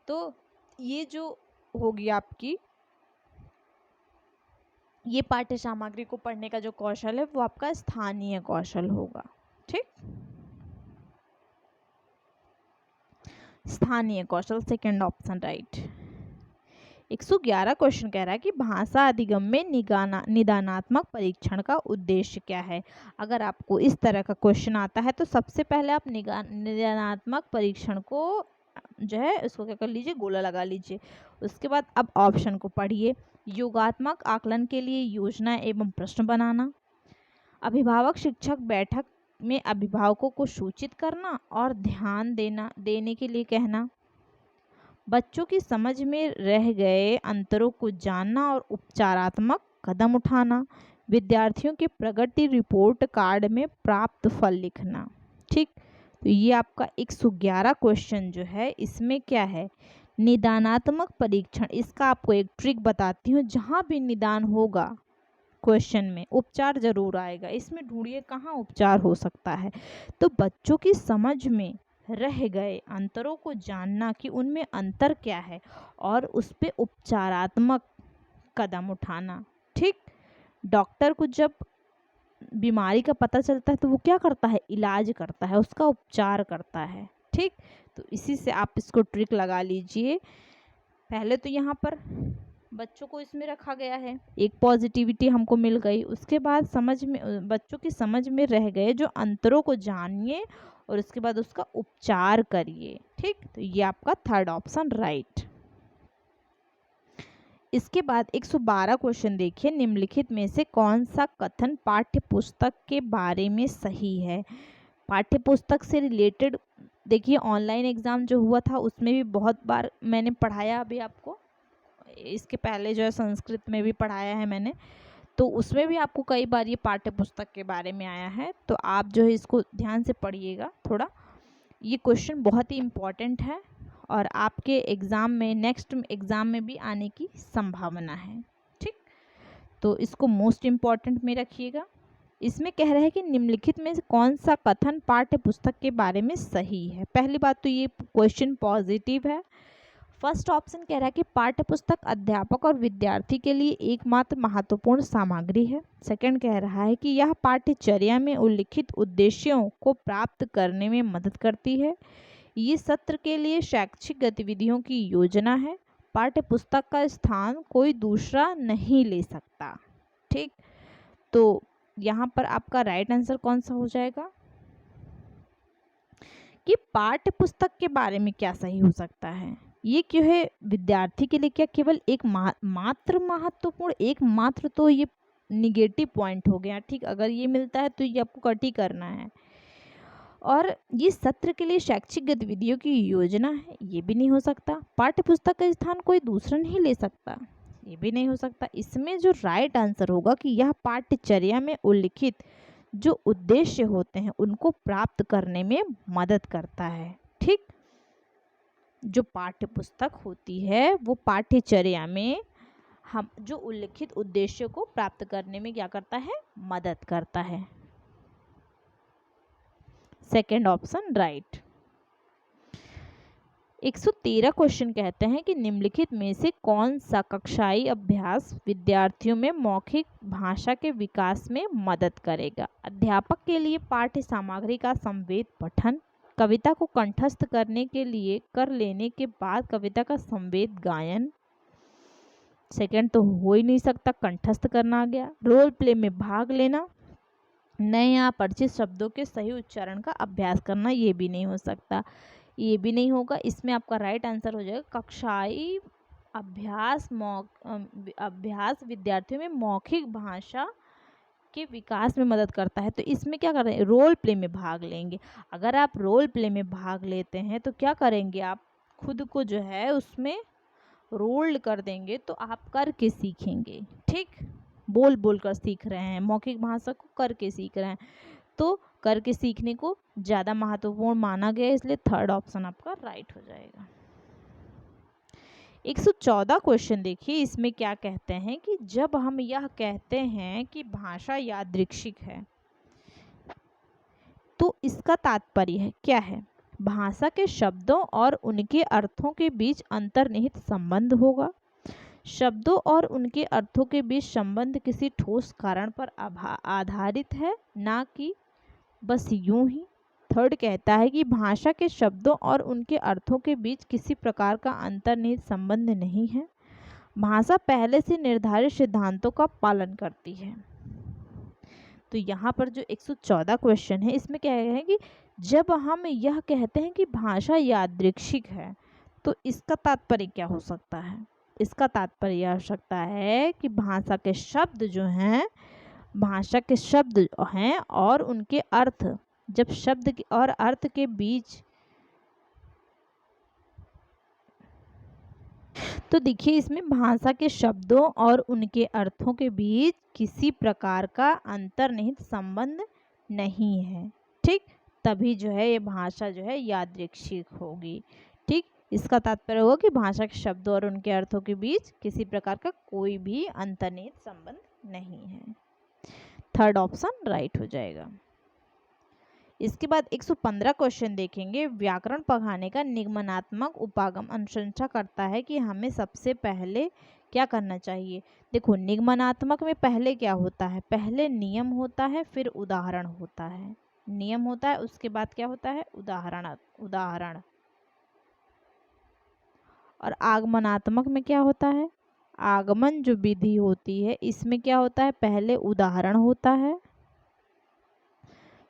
तो ये जो होगी आपकी ये पाठ्य सामग्री को पढ़ने का जो कौशल है वो आपका स्थानीय कौशल होगा। ठीक, स्थानीय कौशल सेकंड ऑप्शन राइट। 111 क्वेश्चन कह रहा है कि भाषा अधिगम में निदानात्मक परीक्षण का उद्देश्य क्या है? अगर आपको इस तरह का क्वेश्चन आता है तो सबसे पहले आप निदानात्मक परीक्षण को जो है उसको क्या कर लीजिए, गोला लगा लीजिए। उसके बाद अब ऑप्शन को पढ़िए। योगात्मक आकलन के लिए योजना एवं प्रश्न बनाना, अभिभावक शिक्षक बैठक में अभिभावकों को सूचित करना और ध्यान देने के लिए कहना, बच्चों की समझ में रह गए अंतरों को जानना और उपचारात्मक कदम उठाना, विद्यार्थियों के प्रगति रिपोर्ट कार्ड में प्राप्त फल लिखना। ठीक, तो ये आपका 111 क्वेश्चन जो है इसमें क्या है? निदानात्मक परीक्षण। इसका आपको एक ट्रिक बताती हूँ, जहाँ भी निदान होगा क्वेश्चन में उपचार जरूर आएगा। इसमें ढूंढिए कहाँ उपचार हो सकता है। तो बच्चों की समझ में रह गए अंतरों को जानना कि उनमें अंतर क्या है और उस पे उपचारात्मक कदम उठाना। ठीक, डॉक्टर को जब बीमारी का पता चलता है तो वो क्या करता है? इलाज करता है, उसका उपचार करता है। ठीक, तो इसी से आप इसको ट्रिक लगा लीजिए। पहले तो यहाँ पर बच्चों को इसमें रखा गया है, एक पॉजिटिविटी हमको मिल गई। उसके बाद बच्चों की समझ में रह गए जो अंतरों को जानिए और उसके बाद उसका उपचार करिए। ठीक, तो ये आपका थर्ड ऑप्शन राइट। इसके बाद 112 क्वेश्चन देखिए, निम्नलिखित में से कौन सा कथन पाठ्य पुस्तक के बारे में सही है। पाठ्य पुस्तक से रिलेटेड देखिए, ऑनलाइन एग्ज़ाम जो हुआ था उसमें भी बहुत बार मैंने पढ़ाया, अभी आपको इसके पहले जो है संस्कृत में भी पढ़ाया है मैंने, तो उसमें भी आपको कई बार ये पाठ्य पुस्तक के बारे में आया है। तो आप जो है इसको ध्यान से पढ़िएगा थोड़ा, ये क्वेश्चन बहुत ही इम्पॉर्टेंट है और आपके एग्ज़ाम में, नेक्स्ट एग्ज़ाम में भी आने की संभावना है। ठीक, तो इसको मोस्ट इम्पॉर्टेंट में रखिएगा। इसमें कह रहे हैं कि निम्नलिखित में से कौन सा कथन पाठ्य पुस्तक के बारे में सही है। पहली बात तो ये क्वेश्चन पॉजिटिव है। फर्स्ट ऑप्शन कह रहा है कि पाठ्य पुस्तक अध्यापक और विद्यार्थी के लिए एकमात्र महत्वपूर्ण सामग्री है। सेकंड कह रहा है कि यह पाठ्यचर्या में उल्लिखित उद्देश्यों को प्राप्त करने में मदद करती है। ये सत्र के लिए शैक्षिक गतिविधियों की योजना है। पाठ्य पुस्तक का स्थान कोई दूसरा नहीं ले सकता। ठीक, तो यहाँ पर आपका राइट आंसर कौन सा हो जाएगा कि पाठ्य पुस्तक के बारे में क्या सही हो सकता है। ये क्यों है, विद्यार्थी के लिए क्या केवल एक मात्र महत्वपूर्ण, एक मात्र, तो ये निगेटिव पॉइंट हो गया। ठीक, अगर ये मिलता है तो ये आपको कट ही करना है। और ये सत्र के लिए शैक्षिक गतिविधियों की योजना है, ये भी नहीं हो सकता। पाठ्य पुस्तक का स्थान कोई दूसरा नहीं ले सकता, ये भी नहीं हो सकता। इसमें जो राइट आंसर होगा कि यह पाठ्यचर्या में उल्लिखित जो उद्देश्य होते हैं उनको प्राप्त करने में मदद करता है। ठीक, जो पाठ्य पुस्तक होती है वो पाठ्यचर्या में हम जो उल्लिखित उद्देश्यों को प्राप्त करने में क्या करता है, मदद करता है। Second option right. 113 क्वेश्चन कहते हैं कि निम्नलिखित में से कौन सा कक्षाई अभ्यास विद्यार्थियों में मौखिक भाषा के विकास में मदद करेगा। अध्यापक के लिए पाठ्य सामग्री का संवेद पठन, कविता को कंठस्थ करने के लिए कर लेने के बाद कविता का संवेद गायन, सेकंड तो हो ही नहीं सकता, कंठस्थ करना आ गया। रोल प्ले में भाग लेना, नए या परिचित शब्दों के सही उच्चारण का अभ्यास करना, ये भी नहीं हो सकता, ये भी नहीं होगा। इसमें आपका राइट आंसर हो जाएगा कक्षाई अभ्यास विद्यार्थियों में मौखिक भाषा के विकास में मदद करता है। तो इसमें क्या कर रहे हैं, रोल प्ले में भाग लेंगे। अगर आप रोल प्ले में भाग लेते हैं तो क्या करेंगे, आप खुद को जो है उसमें रोल्ड कर देंगे, तो आप करके सीखेंगे। ठीक, बोल बोल कर सीख रहे हैं, मौखिक भाषा को करके सीख रहे हैं, तो करके सीखने को ज़्यादा महत्वपूर्ण माना गया, इसलिए थर्ड ऑप्शन आपका राइट हो जाएगा। 114 क्वेश्चन देखिए, इसमें क्या कहते हैं कि जब हम यह कहते हैं कि भाषा यादृच्छिक है तो इसका तात्पर्य क्या है। भाषा के शब्दों और उनके अर्थों के बीच अंतर्निहित संबंध होगा। शब्दों और उनके अर्थों के बीच संबंध किसी ठोस कारण पर आधारित है, ना कि बस यूं ही। थर्ड कहता है कि भाषा के शब्दों और उनके अर्थों के बीच किसी प्रकार का अंतर्निहित संबंध नहीं है। भाषा पहले से निर्धारित सिद्धांतों का पालन करती है। तो यहाँ पर जो 114 क्वेश्चन है, इसमें क्या है कि जब हम यह कहते हैं कि भाषा यादृच्छिक है तो इसका तात्पर्य क्या हो सकता है। इसका तात्पर्य यह हो सकता है कि भाषा के शब्द जो हैं, भाषा के शब्द हैं और उनके अर्थ, जब शब्द और अर्थ के बीच, तो देखिए इसमें भाषा के शब्दों और उनके अर्थों के बीच किसी प्रकार का अंतर्निहित संबंध नहीं है। ठीक, तभी जो है ये भाषा जो है यादृच्छिक होगी। ठीक, इसका तात्पर्य होगा कि भाषा के शब्दों और उनके अर्थों के बीच किसी प्रकार का कोई भी अंतर्निहित संबंध नहीं है। थर्ड ऑप्शन राइट हो जाएगा। इसके बाद 115 क्वेश्चन देखेंगे। व्याकरण पढ़ाने का निगमनात्मक उपागम अनुशंसा करता है कि हमें सबसे पहले क्या करना चाहिए। देखो, निगमनात्मक में पहले क्या होता है, पहले नियम होता है, फिर उदाहरण होता है। नियम होता है, उसके बाद क्या होता है, उदाहरण। और आगमनात्मक में क्या होता है, आगमन जो विधि होती है इसमें क्या होता है, पहले उदाहरण होता है,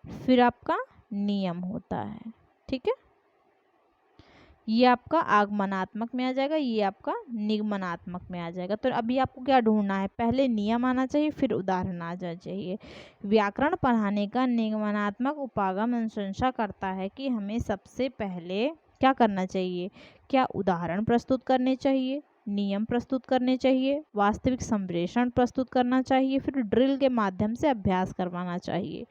फिर आपका नियम होता है। ठीक है, ये आपका आगमनात्मक में आ जाएगा, ये आपका निगमनात्मक में आ जाएगा। तो अभी आपको क्या ढूंढना है, पहले नियम आना चाहिए फिर उदाहरण आ जाना चाहिए। व्याकरण पढ़ाने का निगमनात्मक उपागम अनुशंसा करता है कि हमें सबसे पहले क्या करना चाहिए, क्या उदाहरण प्रस्तुत करने चाहिए, नियम प्रस्तुत करने चाहिए, वास्तविक संप्रेषण प्रस्तुत करना चाहिए, फिर ड्रिल के माध्यम से अभ्यास करवाना चाहिए।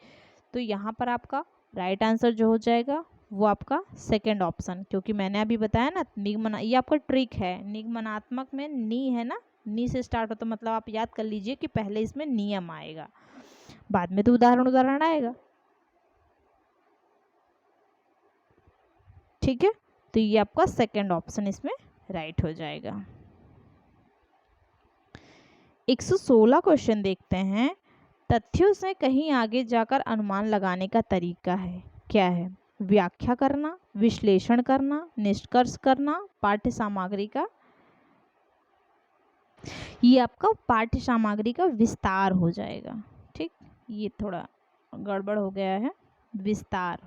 तो यहाँ पर आपका राइट आंसर जो हो जाएगा वो आपका सेकंड ऑप्शन, क्योंकि मैंने अभी बताया ना निगमना, ये आपका ट्रिक है। निगमनात्मक में नी है ना, नी से स्टार्ट होता, मतलब आप याद कर लीजिए कि पहले इसमें नियम आएगा, बाद में तो उदाहरण आएगा। ठीक है, तो ये आपका सेकंड ऑप्शन इसमें राइट हो जाएगा। 116 क्वेश्चन देखते हैं। तथ्यों से कहीं आगे जाकर अनुमान लगाने का तरीका है, क्या है? व्याख्या करना, विश्लेषण करना, निष्कर्ष करना, पाठ्य सामग्री का, ये आपका पाठ्य सामग्री का विस्तार हो जाएगा। ठीक, ये थोड़ा गड़बड़ हो गया है, विस्तार।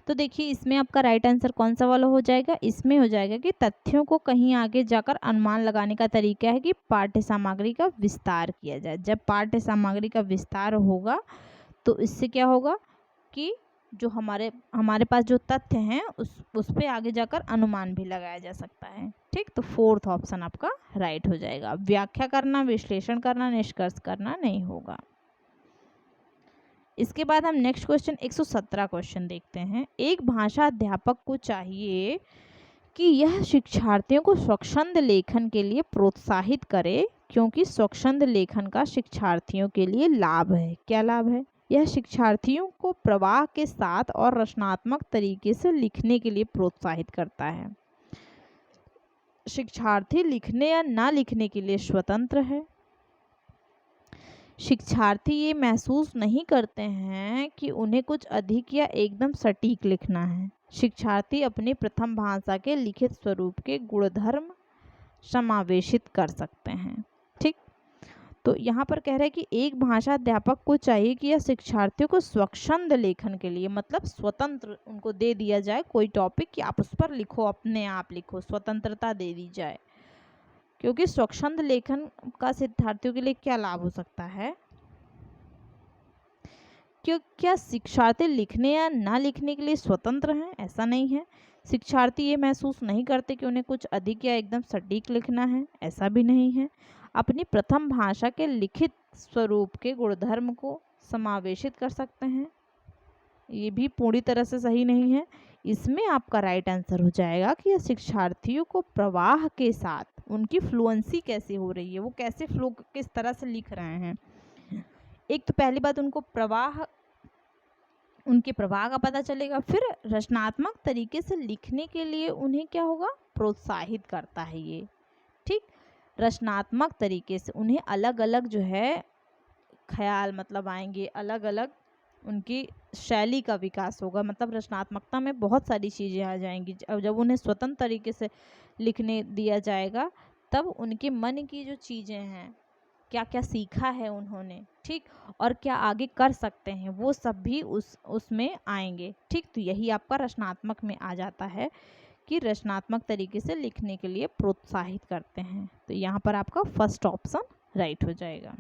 तो देखिए इसमें आपका राइट आंसर कौन सा वाला हो जाएगा, इसमें हो जाएगा कि तथ्यों को कहीं आगे जाकर अनुमान लगाने का तरीका है कि पाठ्य सामग्री का विस्तार किया जाए। जब पाठ्य सामग्री का विस्तार होगा तो इससे क्या होगा कि जो हमारे पास जो तथ्य हैं उस पे आगे जाकर अनुमान भी लगाया जा सकता है। ठीक, तो फोर्थ ऑप्शन आपका राइट हो जाएगा। व्याख्या करना, विश्लेषण करना, निष्कर्ष करना नहीं होगा। इसके बाद हम नेक्स्ट क्वेश्चन 117 क्वेश्चन देखते हैं। एक भाषा अध्यापक को चाहिए कि यह शिक्षार्थियों को स्वच्छंद लेखन के लिए प्रोत्साहित करे, क्योंकि स्वच्छंद लेखन का शिक्षार्थियों के लिए लाभ है। क्या लाभ है? यह शिक्षार्थियों को प्रवाह के साथ और रचनात्मक तरीके से लिखने के लिए प्रोत्साहित करता है। शिक्षार्थी लिखने या ना लिखने के लिए स्वतंत्र है। शिक्षार्थी ये महसूस नहीं करते हैं कि उन्हें कुछ अधिक या एकदम सटीक लिखना है। शिक्षार्थी अपनी प्रथम भाषा के लिखित स्वरूप के गुणधर्म समावेशित कर सकते हैं। ठीक, तो यहाँ पर कह रहे हैं कि एक भाषा अध्यापक को चाहिए कि यह शिक्षार्थियों को स्वच्छंद लेखन के लिए, मतलब स्वतंत्र उनको दे दिया जाए कोई टॉपिक कि आप उस पर लिखो, अपने आप लिखो, स्वतंत्रता दे दी जाए। क्योंकि स्वच्छंद लेखन का शिक्षार्थियों के लिए क्या लाभ हो सकता है? क्या शिक्षार्थी लिखने या ना लिखने के लिए स्वतंत्र हैं? ऐसा नहीं है। शिक्षार्थी ये महसूस नहीं करते कि उन्हें कुछ अधिक या एकदम सटीक लिखना है, ऐसा भी नहीं है। अपनी प्रथम भाषा के लिखित स्वरूप के गुणधर्म को समावेशित कर सकते हैं, ये भी पूरी तरह से सही नहीं है। इसमें आपका राइट आंसर हो जाएगा कि यह शिक्षार्थियों को प्रवाह के साथ, उनकी फ्लुएंसी कैसे हो रही है, वो कैसे फ्लो किस तरह से लिख रहे हैं। एक तो पहली बात उनको उनके प्रवाह का पता चलेगा, फिर रचनात्मक तरीके से लिखने के लिए उन्हें क्या होगा, प्रोत्साहित करता है ये। ठीक, रचनात्मक तरीके से उन्हें अलग अलग जो है ख्याल मतलब आएंगे, अलग अलग उनकी शैली का विकास होगा, मतलब रचनात्मकता में बहुत सारी चीज़ें आ जाएंगी। जब उन्हें स्वतंत्र तरीके से लिखने दिया जाएगा तब उनके मन की जो चीज़ें हैं, क्या क्या सीखा है उन्होंने, ठीक, और क्या आगे कर सकते हैं, वो सब भी उसमें आएंगे। ठीक, तो यही आपका रचनात्मक में आ जाता है कि रचनात्मक तरीके से लिखने के लिए प्रोत्साहित करते हैं। तो यहाँ पर आपका फर्स्ट ऑप्शन राइट हो जाएगा।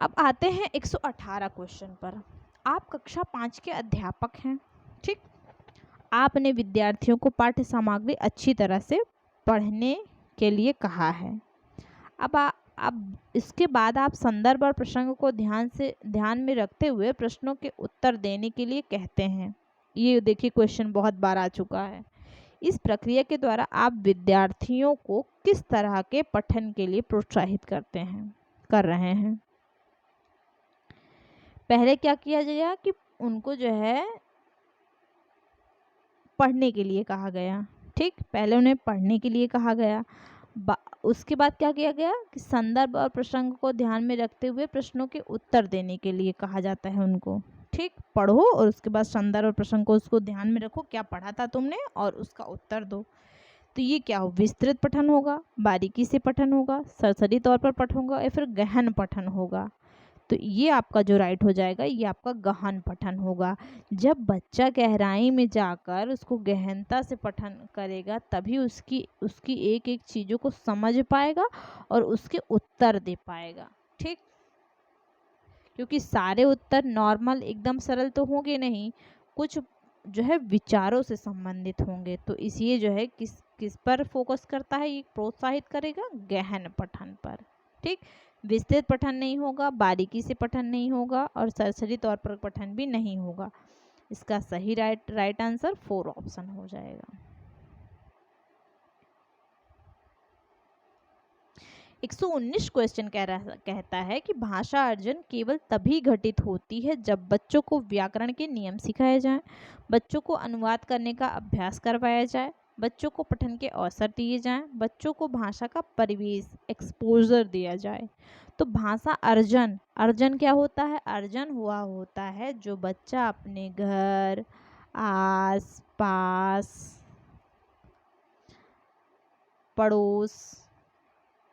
अब आते हैं 118 क्वेश्चन पर। आप कक्षा 5 के अध्यापक हैं। ठीक, आपने विद्यार्थियों को पाठ्य सामग्री अच्छी तरह से पढ़ने के लिए कहा है। अब इसके बाद आप संदर्भ और प्रसंग को ध्यान में रखते हुए प्रश्नों के उत्तर देने के लिए कहते हैं। ये देखिए क्वेश्चन बहुत बार आ चुका है। इस प्रक्रिया के द्वारा आप विद्यार्थियों को किस तरह के पठन के लिए प्रोत्साहित कर रहे हैं? पहले क्या किया गया कि उनको जो है पढ़ने के लिए कहा गया। ठीक, पहले उन्हें पढ़ने के लिए कहा गया। उसके बाद क्या किया गया कि संदर्भ और प्रसंग को ध्यान में रखते हुए प्रश्नों के उत्तर देने के लिए कहा जाता है उनको। ठीक, पढ़ो और उसके बाद संदर्भ और प्रसंग को उसको ध्यान में रखो, क्या पढ़ा था तुमने, और उसका उत्तर दो। तो ये क्या हो, विस्तृत पठन होगा, बारीकी से पठन होगा, सरसरी तौर पर पठन होगा, या फिर गहन पठन होगा। तो ये आपका जो राइट हो जाएगा, ये आपका गहन पठन होगा। जब बच्चा गहराई में जाकर उसको गहनता से पठन करेगा तभी उसकी एक एक चीज़ों को समझ पाएगा और उसके उत्तर दे पाएगा। ठीक, क्योंकि सारे उत्तर नॉर्मल एकदम सरल तो होंगे नहीं, कुछ जो है विचारों से संबंधित होंगे। तो इसलिए जो है किस पर फोकस करता है, ये प्रोत्साहित करेगा गहन पठन पर। ठीक, विस्तृत पठन नहीं होगा, बारीकी से पठन नहीं होगा और सरसरी तौर पर पठन भी नहीं होगा। इसका सही राइट आंसर 4 ऑप्शन हो जाएगा। 119 क्वेश्चन कहता है कि भाषा अर्जन केवल तभी घटित होती है जब बच्चों को व्याकरण के नियम सिखाए जाएं, बच्चों को अनुवाद करने का अभ्यास करवाया जाए, बच्चों को पठन के अवसर दिए जाएं, बच्चों को भाषा का परिवेश एक्सपोजर दिया जाए। तो भाषा अर्जन क्या होता है? अर्जन हुआ होता है जो बच्चा अपने घर, आस पास, पड़ोस,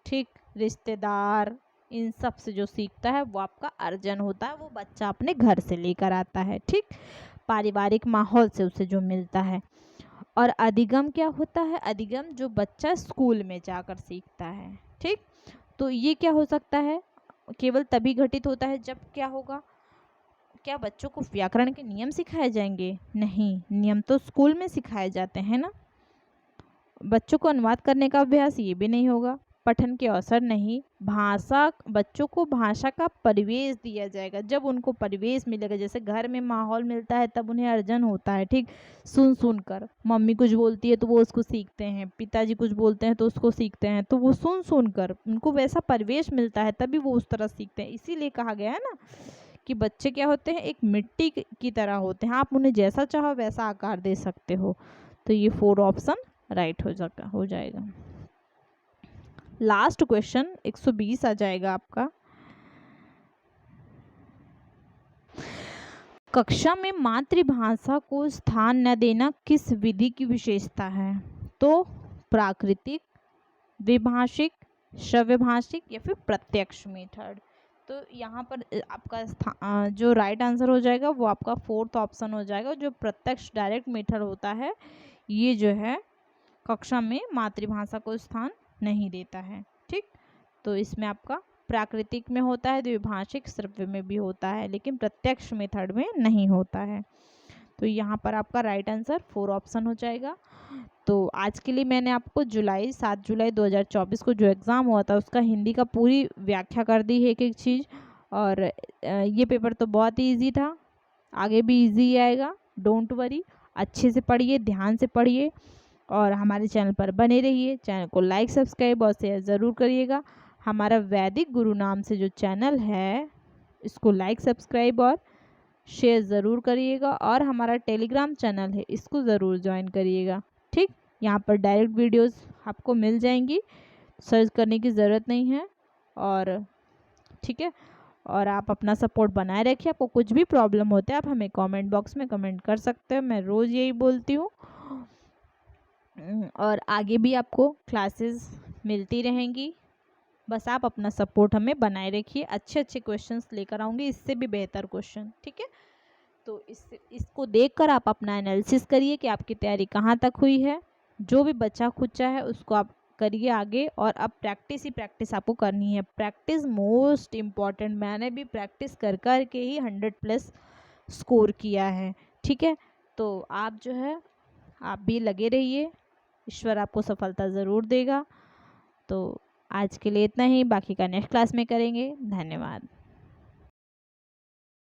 ठीक, रिश्तेदार, इन सब से जो सीखता है वो आपका अर्जन होता है। वो बच्चा अपने घर से लेकर आता है, ठीक, पारिवारिक माहौल से उसे जो मिलता है। और अधिगम क्या होता है? अधिगम जो बच्चा स्कूल में जाकर सीखता है। ठीक, तो ये क्या हो सकता है? केवल तभी घटित होता है जब क्या होगा? क्या बच्चों को व्याकरण के नियम सिखाए जाएंगे? नहीं, नियम तो स्कूल में सिखाए जाते हैं ना। बच्चों को अनुवाद करने का अभ्यास, ये भी नहीं होगा। पठन के अवसर नहीं। बच्चों को भाषा का परिवेश दिया जाएगा। जब उनको परिवेश मिलेगा, जैसे घर में माहौल मिलता है तब उन्हें अर्जन होता है। ठीक, सुन कर मम्मी कुछ बोलती है तो वो उसको सीखते हैं, पिताजी कुछ बोलते हैं तो उसको सीखते हैं, तो वो सुन कर उनको वैसा परिवेश मिलता है तभी वो उस तरह सीखते हैं। इसीलिए कहा गया है ना कि बच्चे क्या होते हैं? एक मिट्टी की तरह होते हैं, आप उन्हें जैसा चाहो वैसा आकार दे सकते हो। तो ये 4 ऑप्शन राइट हो जाएगा। लास्ट क्वेश्चन 120 आ जाएगा आपका। कक्षा में मातृभाषा को स्थान न देना किस विधि की विशेषता है? तो प्राकृतिक, द्विभाषिक, श्रव्यभाषिक या फिर प्रत्यक्ष मेथड। तो यहाँ पर आपका जो राइट आंसर हो जाएगा वो आपका 4th ऑप्शन हो जाएगा। जो प्रत्यक्ष डायरेक्ट मेथड होता है ये जो है कक्षा में मातृभाषा को स्थान नहीं देता है। ठीक, तो इसमें आपका प्राकृतिक में होता है, द्विभाषिक श्रव्य में भी होता है, लेकिन प्रत्यक्ष मेथड में नहीं होता है। तो यहाँ पर आपका राइट आंसर 4 ऑप्शन हो जाएगा। तो आज के लिए मैंने आपको 7 जुलाई 2024 को जो एग्ज़ाम हुआ था उसका हिंदी का पूरी व्याख्या कर दी है, एक एक चीज़। और ये पेपर तो बहुत ही ईजी था, आगे भी ईजी आएगा, डोंट वरी। अच्छे से पढ़िए, ध्यान से पढ़िए और हमारे चैनल पर बने रहिए। चैनल को लाइक, सब्सक्राइब और शेयर ज़रूर करिएगा। हमारा वैदिक गुरु नाम से जो चैनल है इसको लाइक, सब्सक्राइब और शेयर ज़रूर करिएगा। और हमारा टेलीग्राम चैनल है, इसको ज़रूर ज्वाइन करिएगा। ठीक, यहाँ पर डायरेक्ट वीडियोस आपको मिल जाएंगी, सर्च करने की ज़रूरत नहीं है। और ठीक है, और आप अपना सपोर्ट बनाए रखिए। आपको कुछ भी प्रॉब्लम होता है आप हमें कमेंट बॉक्स में कमेंट कर सकते हो, मैं रोज़ यही बोलती हूँ। और आगे भी आपको क्लासेस मिलती रहेंगी, बस आप अपना सपोर्ट हमें बनाए रखिए। अच्छे अच्छे क्वेश्चंस लेकर आऊँगी, इससे भी बेहतर क्वेश्चन। ठीक है, तो इसको देखकर आप अपना एनालिसिस करिए कि आपकी तैयारी कहाँ तक हुई है। जो भी बचा खुचा है उसको आप करिए आगे। और अब प्रैक्टिस ही प्रैक्टिस आपको करनी है। Practice most important. मैंने भी प्रैक्टिस कर कर के ही 100+ स्कोर किया है। ठीक है, तो आप जो है आप भी लगे रहिए, ईश्वर आपको सफलता ज़रूर देगा। तो आज के लिए इतना ही, बाकी का नेक्स्ट क्लास में करेंगे। धन्यवाद।